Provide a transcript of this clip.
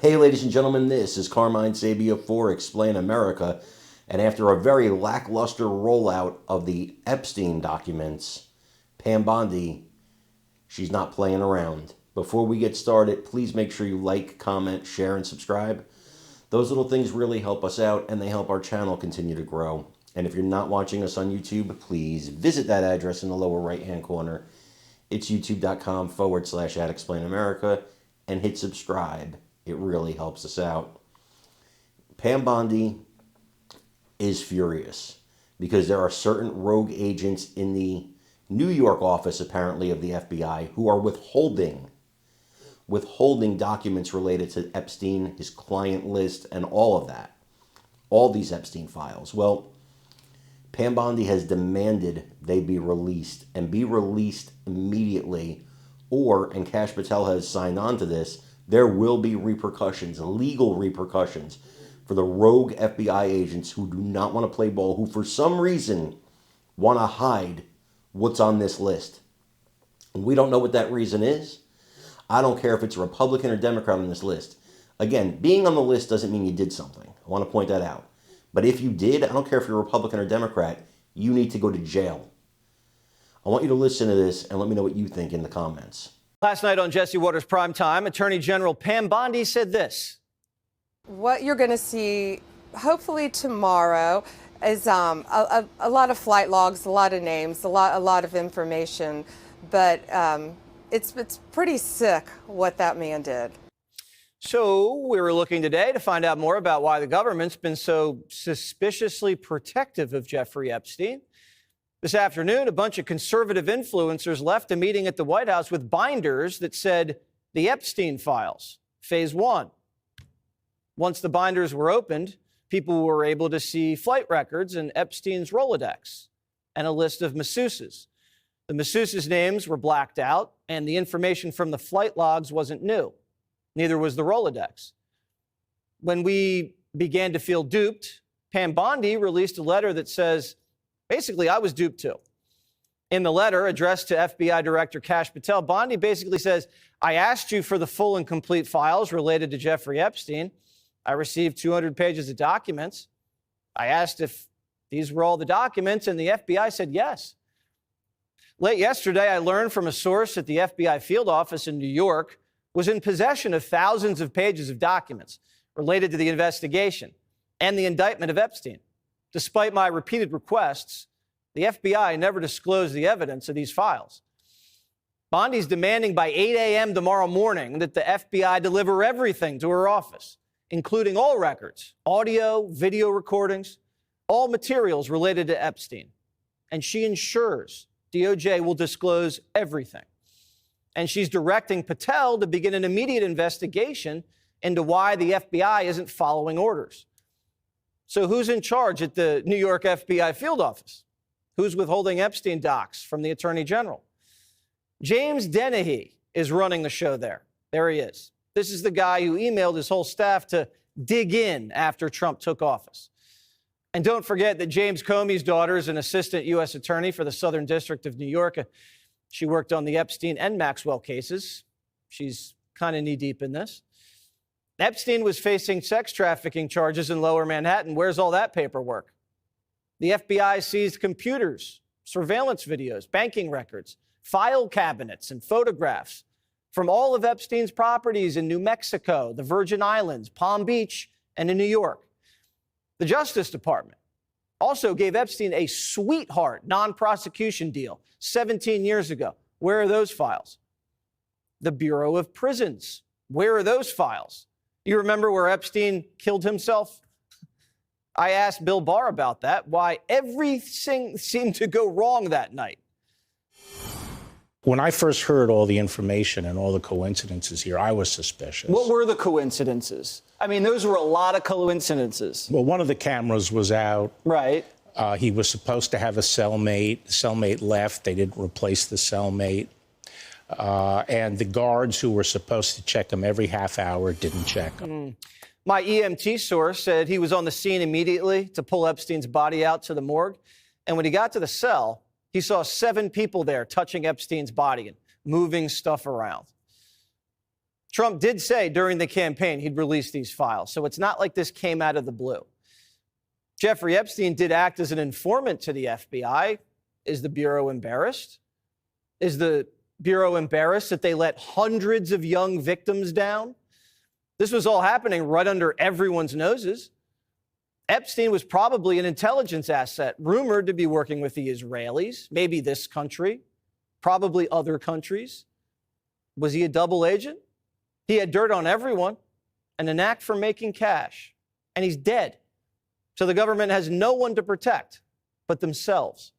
Hey, ladies and gentlemen, this is Carmine Sabia for Explain America. And after a very lackluster rollout of the Epstein documents, Pam Bondi, she's not playing around. Before we get started, please make sure you like, comment, share, and subscribe. Those little things really help us out, and they help our channel continue to grow. And if you're not watching us on YouTube, please visit that address in the lower right-hand corner. It's youtube.com/@explainamerica, and hit subscribe. It really helps us out. Pam Bondi is furious because there are certain rogue agents in the New York office, apparently, of the FBI who are withholding documents related to Epstein, his client list, and all of that. All these Epstein files. Well, Pam Bondi has demanded they be released and be released immediately, and Kash Patel has signed on to this, there will be repercussions, legal repercussions, for the rogue FBI agents who do not want to play ball, who for some reason want to hide what's on this list. We don't know what that reason is. I don't care if it's a Republican or Democrat on this list. Again, being on the list doesn't mean you did something. I want to point that out. But if you did, I don't care if you're a Republican or Democrat, you need to go to jail. I want you to listen to this and let me know what you think in the comments. Last night on Jesse Watters Primetime, Attorney General Pam Bondi said this. What you're going to see, hopefully tomorrow, is a lot of flight logs, a lot of names, a lot of information. But it's pretty sick what that man did. So we were looking today to find out more about why the government's been so suspiciously protective of Jeffrey Epstein. This afternoon, a bunch of conservative influencers left a meeting at the White House with binders that said the Epstein files, phase 1. Once the binders were opened, people were able to see flight records and Epstein's Rolodex and a list of masseuses. The masseuses' names were blacked out, and the information from the flight logs wasn't new. Neither was the Rolodex. When we began to feel duped, Pam Bondi released a letter that says, basically, I was duped too. In the letter addressed to FBI Director Kash Patel, Bondi basically says, I asked you for the full and complete files related to Jeffrey Epstein. I received 200 pages of documents. I asked if these were all the documents, and the FBI said yes. Late yesterday, I learned from a source at the FBI field office in New York was in possession of thousands of pages of documents related to the investigation and the indictment of Epstein. Despite my repeated requests, the FBI never disclosed the evidence of these files. Bondi's demanding by 8 a.m. tomorrow morning that the FBI deliver everything to her office, including all records, audio, video recordings, all materials related to Epstein. And she ensures DOJ will disclose everything. And she's directing Patel to begin an immediate investigation into why the FBI isn't following orders. So who's in charge at the New York FBI field office? Who's withholding Epstein docs from the Attorney General? James Dennehy is running the show there. There he is. This is the guy who emailed his whole staff to dig in after Trump took office. And don't forget that James Comey's daughter is an assistant U.S. attorney for the Southern District of New York. She worked on the Epstein and Maxwell cases. She's kind of knee-deep in this. Epstein was facing sex trafficking charges in Lower Manhattan. Where's all that paperwork? The FBI seized computers, surveillance videos, banking records, file cabinets, and photographs from all of Epstein's properties in New Mexico, the Virgin Islands, Palm Beach, and in New York. The Justice Department also gave Epstein a sweetheart non-prosecution deal 17 years ago. Where are those files? The Bureau of Prisons. Where are those files? You remember where Epstein killed himself? I asked Bill Barr about that, why everything seemed to go wrong that night. When I first heard all the information and all the coincidences here, I was suspicious. What were the coincidences? I mean, those were a lot of coincidences. Well, one of the cameras was out. Right. He was supposed to have a cellmate. The cellmate left. They didn't replace the cellmate. And the guards who were supposed to check him every half hour didn't check him. My EMT source said he was on the scene immediately to pull Epstein's body out to the morgue. And when he got to the cell, he saw 7 people there touching Epstein's body and moving stuff around. Trump did say during the campaign he'd release these files, so it's not like this came out of the blue. Jeffrey Epstein did act as an informant to the FBI. Is the Bureau embarrassed? Is the Bureau embarrassed that they let hundreds of young victims down? This was all happening right under everyone's noses. Epstein was probably an intelligence asset, rumored to be working with the Israelis, maybe this country, probably other countries. Was he a double agent? He had dirt on everyone and a knack for making cash. And he's dead. So the government has no one to protect but themselves.